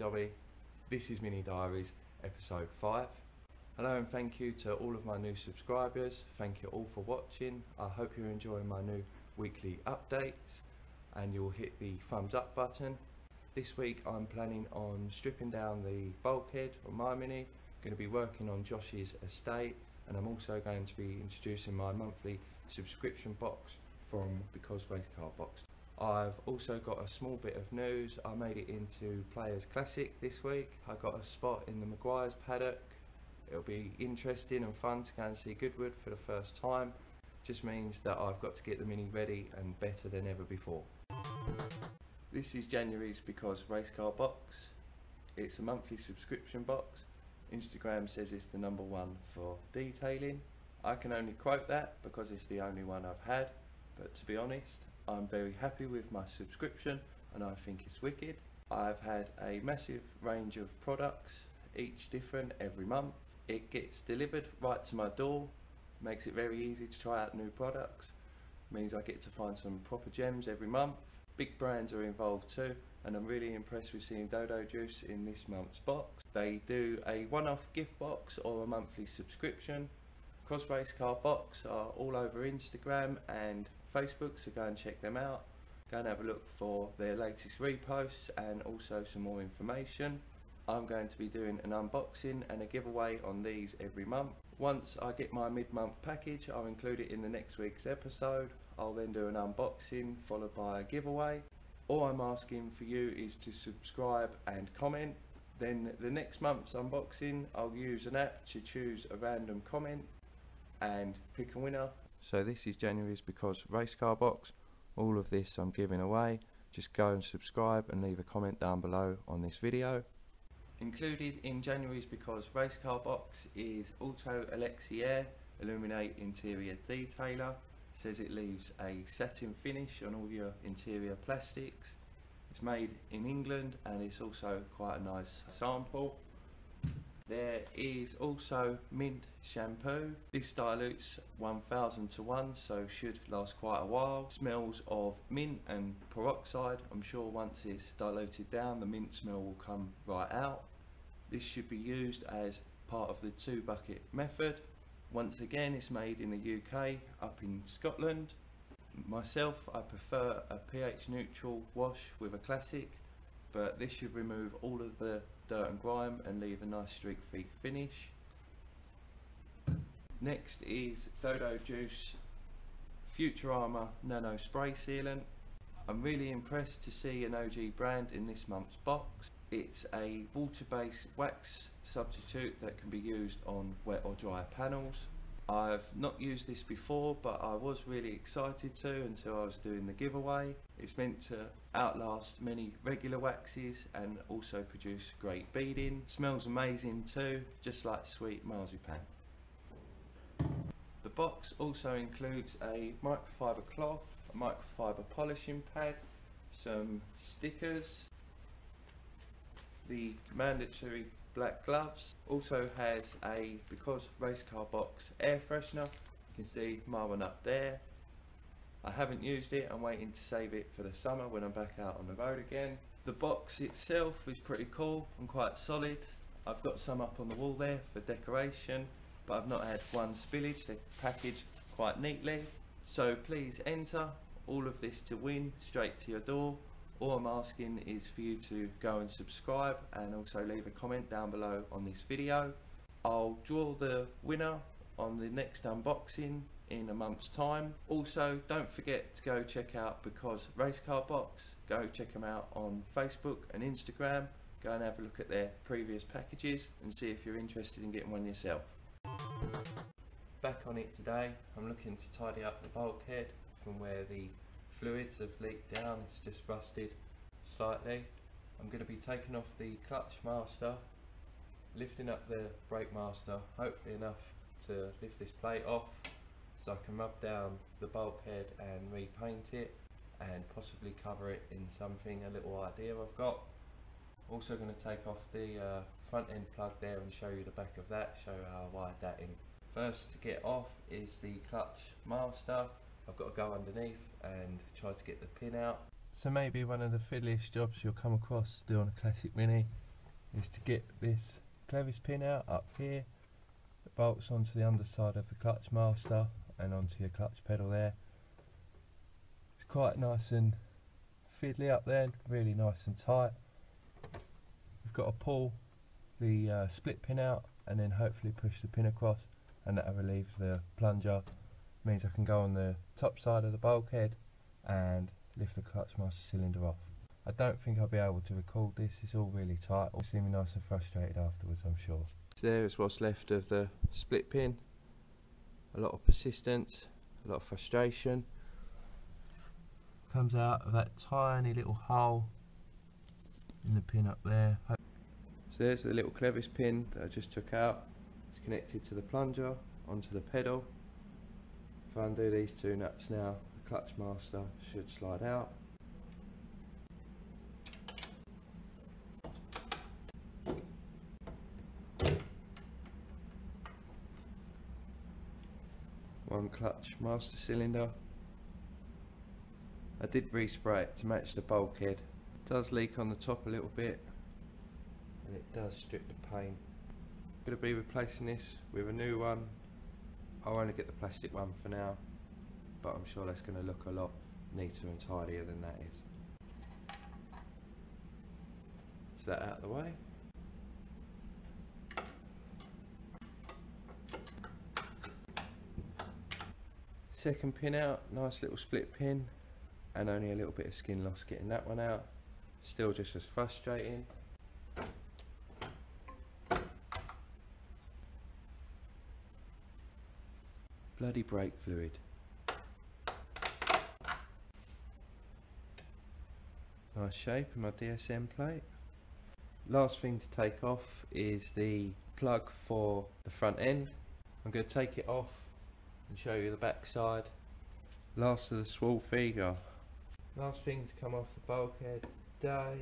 Dobby. This is Mini Diaries episode 5. Hello and thank you to all of my new subscribers. Thank you all for watching. I hope you're enjoying my new weekly updates and you'll hit the thumbs up button. This week I'm planning on stripping down the bulkhead on my Mini. Going to be working on Josh's estate, and I'm also going to be introducing my monthly subscription box from BecauseRacecarBox. I've also got a small bit of news. I made it into Players Classic this week. I got a spot in the Maguire's paddock. It'll be interesting and fun to go and see Goodwood for the first time. Just means that I've got to get the Mini ready and better than ever before. This is Januarys BecauseRacecarBox. It's a monthly subscription box. Instagram says it's the #1 for detailing. I can only quote that because it's the only one I've had, but to be honest, I'm very happy with my subscription and I think it's wicked. I've had a massive range of products, each different every month. It gets delivered right to my door, makes it very easy to try out new products, means I get to find some proper gems every month. Big brands are involved too, and I'm really impressed with seeing Dodo Juice in this month's box. They do a one-off gift box or a monthly subscription. BecauseRacecarBox are all over Instagram and Facebook, so go and check them out. Go and have a look for their latest reposts and also some more information. I'm going to be doing an unboxing and a giveaway on these every month. Once I get my mid-month package, I'll include it in the next week's episode. I'll then do an unboxing followed by a giveaway. All I'm asking for you is to subscribe and comment. Then the next month's unboxing, I'll use an app to choose a random comment and pick a winner. So this is Januarys BecauseRacecarBox. All of this I'm giving away. Just go and subscribe and leave a comment down below on this video. Included in Januarys BecauseRacecarBox is Auto Alexiair Illuminate Interior Detailer. It says it leaves a satin finish on all your interior plastics. It's made in England and it's also quite a nice sample. There is also mint shampoo. This dilutes 1000 to 1, so should last quite a while. Smells of mint and peroxide. I'm sure once it's diluted down, the mint smell will come right out. This should be used as part of the 2-bucket method. Once again, it's made in the UK, up in Scotland. Myself, I prefer a pH neutral wash with a classic, but this should remove all of the dirt and grime and leave a nice streak-free finish. Next is Dodo Juice Future Armour Nano Spray Sealant. I'm really impressed to see an OG brand in this month's box. It's a water-based wax substitute that can be used on wet or dry panels. I've not used this before, but I was really excited to until I was doing the giveaway. It's meant to outlast many regular waxes and also produce great beading. Smells amazing too, just like sweet marzipan. The box also includes a microfiber cloth, a microfiber polishing pad, some stickers, the mandatory black gloves. Also has a BecauseRacecarBox air freshener. You can see my one up there. I haven't used it, I'm waiting to save it for the summer when I'm back out on the road again. The box itself is pretty cool and quite solid. I've got some up on the wall there for decoration, but I've not had one spillage. They're packaged quite neatly. So please enter all of this to win straight to your door. All I'm asking is for you to go and subscribe and also leave a comment down below on this video. I'll draw the winner on the next unboxing in a month's time. Also, don't forget to go check out BecauseRacecarBox. Go check them out on Facebook and Instagram. Go and have a look at their previous packages and see if you're interested in getting one yourself. Back on it today, I'm looking to tidy up the bulkhead from where the fluids have leaked down. It's just rusted slightly. I'm going to be taking off the clutch master, lifting up the brake master, hopefully enough to lift this plate off so I can rub down the bulkhead and repaint it and possibly cover it in something, a little idea I've got. Also going to take off the front end plug there and show you the back of that, show you how I wired that in. First to get off is the clutch master. I've got to go underneath and try to get the pin out. So maybe one of the fiddliest jobs you'll come across doing a classic Mini is to get this clevis pin out up here that bolts onto the underside of the clutch master and onto your clutch pedal there. It's quite nice and fiddly up there, really nice and tight. We've got to pull the split pin out and then hopefully push the pin across, and that'll relieve the plunger. Means I can go on the top side of the bulkhead and lift the clutch master cylinder off. I don't think I'll be able to record this, it's all really tight. I'll see me nice and frustrated afterwards, I'm sure. So there's what's left of the split pin. A lot of persistence, a lot of frustration. Comes out of that tiny little hole in the pin up there. So there's the little clevis pin that I just took out. It's connected to the plunger, onto the pedal. If I undo these two nuts now, the clutch master should slide out. One clutch master cylinder. I did respray it to match the bulkhead. It does leak on the top a little bit and it does strip the paint. I'm going to be replacing this with a new one. I'll only get the plastic one for now, but I'm sure that's going to look a lot neater and tidier than that is. Is that out of the way? Second pin out, nice little split pin, and only a little bit of skin loss getting that one out. Still just as frustrating. Bloody brake fluid. Nice shape in my DSM plate. Last thing to take off is the plug for the front end. I'm going to take it off and show you the back side. Last of the swall figure. Last thing to come off the bulkhead today.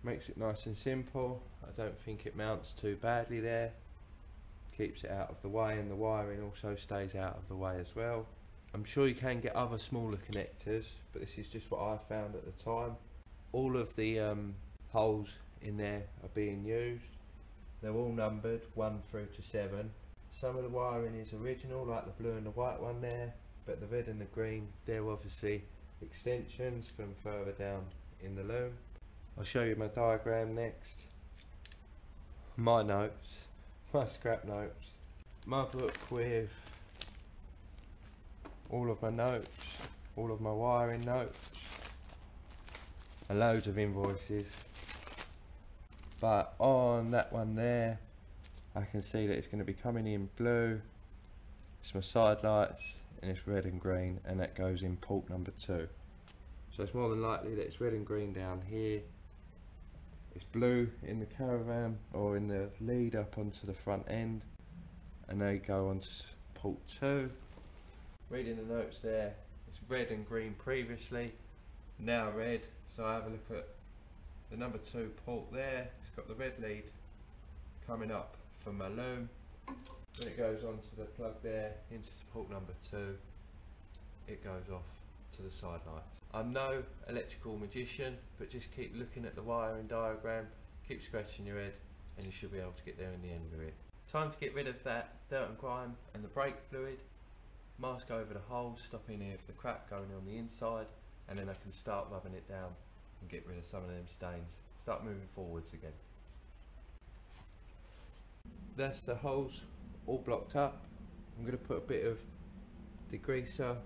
Makes it nice and simple. I don't think it mounts too badly there. Keeps it out of the way, and the wiring also stays out of the way as well. I'm sure you can get other smaller connectors, but this is just what I found at the time. All of the holes in there are being used. They're all numbered 1 through to 7. Some of the wiring is original, like the blue and the white one there, but the red and the green, they're obviously extensions from further down in the loom. I'll show you my diagram next. My notes, my scrap notes, my book with all of my notes, all of my wiring notes, and loads of invoices. But on that one there, I can see that it's going to be coming in blue. It's my side lights, and it's red and green, and that goes in port number 2. So it's more than likely that it's red and green down here. It's blue in the caravan, or in the lead up onto the front end, and they go on to port 2. Reading the notes there, it's red and green previously, now red. So I have a look at the number 2 port there. It's got the red lead coming up from my loom. When it goes onto the plug there into port number 2, it goes off to the side lights. I'm no electrical magician, but just keep looking at the wiring diagram, keep scratching your head, and you should be able to get there in the end with it. Time to get rid of that dirt and grime and the brake fluid. Mask over the holes, stopping any of the crap going on the inside, and then I can start rubbing it down and get rid of some of them stains. Start moving forwards again. That's the holes all blocked up. I'm going to put a bit of degreaser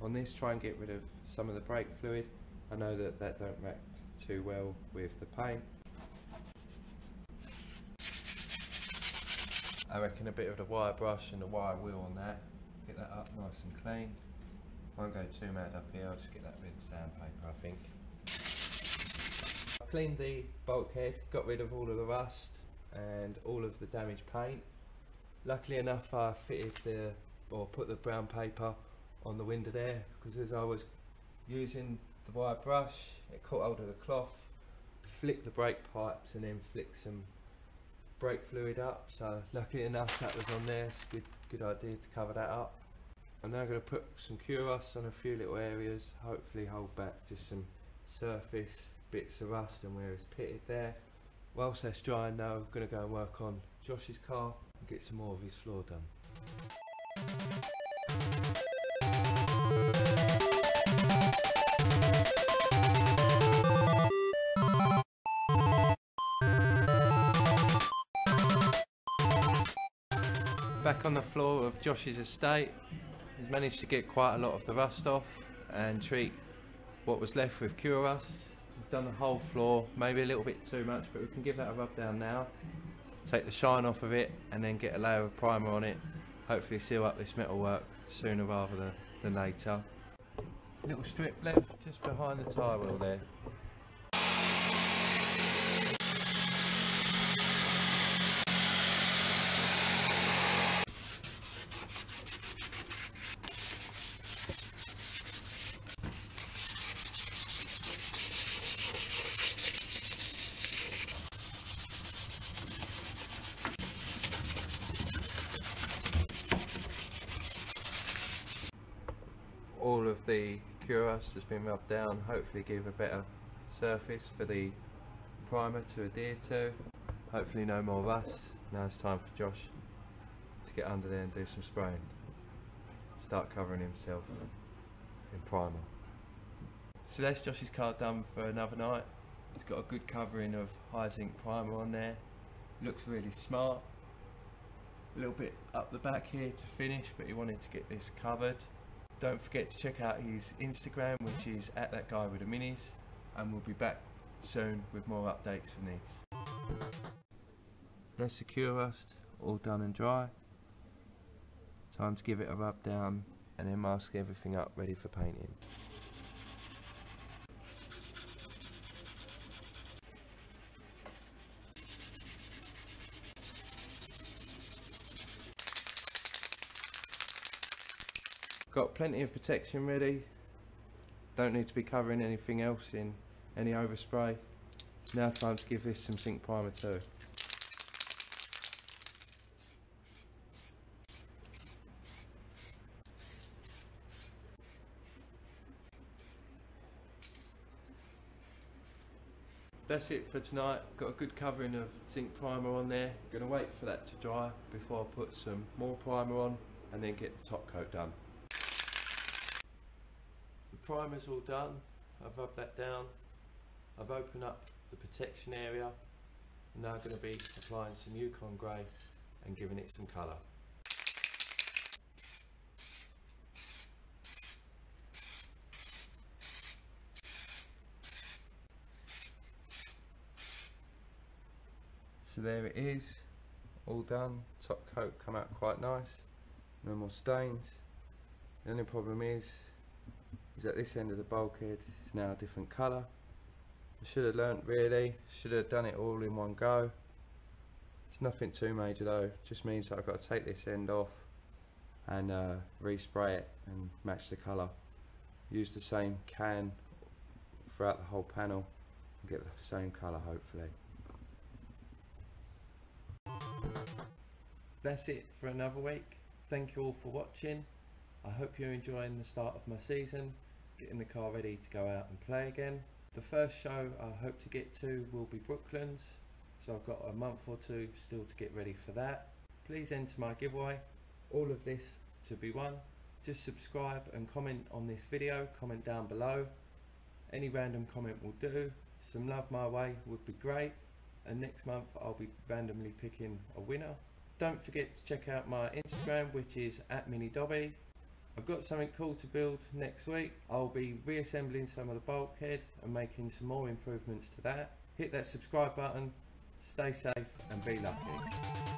on this, try and get rid of some of the brake fluid. I know that that don't react too well with the paint. I reckon a bit of the wire brush and the wire wheel on that, get that up nice and clean. Won't go too mad up here, I'll just get that bit of sandpaper, I think. I cleaned the bulkhead, got rid of all of the rust and all of the damaged paint. Luckily enough, I put the brown paper on the window there, because as I was using the wire brush, it caught hold of the cloth, flicked the brake pipes, and then flicked some brake fluid up. So luckily enough, that was on there. It's a good idea to cover that up. I'm now going to put some Curos on a few little areas, hopefully hold back just some surface bits of rust and where it's pitted there. Whilst that's drying now, we're going to go and work on Josh's car and get some more of his floor done. Back on the floor of Josh's estate, he's managed to get quite a lot of the rust off and treat what was left with cure rust. He's done the whole floor, maybe a little bit too much, but we can give that a rub down now. Take the shine off of it and then get a layer of primer on it. Hopefully seal up this metalwork sooner rather than later. Little strip left just behind the tyre wheel there. All of the cure rust has been rubbed down, hopefully give a better surface for the primer to adhere to. Hopefully no more rust. Now it's time for Josh to get under there and do some spraying. Start covering himself in primer. So that's Josh's car done for another night. It's got a good covering of high zinc primer on there. Looks really smart. A little bit up the back here to finish, but he wanted to get this covered. Don't forget to check out his Instagram, which is @thatguywiththeminis, and we'll be back soon with more updates from these. That's the cure rust all done and dry. Time to give it a rub down and then mask everything up ready for painting. Got plenty of protection ready. Don't need to be covering anything else in any overspray. Now time to give this some zinc primer too. That's it for tonight. Got a good covering of zinc primer on there. Gonna wait for that to dry before I put some more primer on and then get the top coat done. The primer's all done. I've rubbed that down. I've opened up the protection area. I'm now going to be applying some Yukon grey and giving it some colour. So there it is, all done. Top coat come out quite nice. No more stains. The only problem is at this end of the bulkhead is now a different colour. I should have learnt really, should have done it all in one go. It's nothing too major though, just means that I've got to take this end off and respray it and match the colour. Use the same can throughout the whole panel and get the same colour hopefully. That's it for another week. Thank you all for watching. I hope you're enjoying the start of my season, getting the car ready to go out and play again. The first show I hope to get to will be Brooklands, so I've got a month or two still to get ready for that. Please enter my giveaway, all of this to be won. Just subscribe and comment on this video, comment down below. Any random comment will do. Some love my way would be great, and next month I'll be randomly picking a winner. Don't forget to check out my Instagram, which is @minidobby. I've got something cool to build next week. I'll be reassembling some of the bulkhead and making some more improvements to that. Hit that subscribe button, stay safe and be lucky.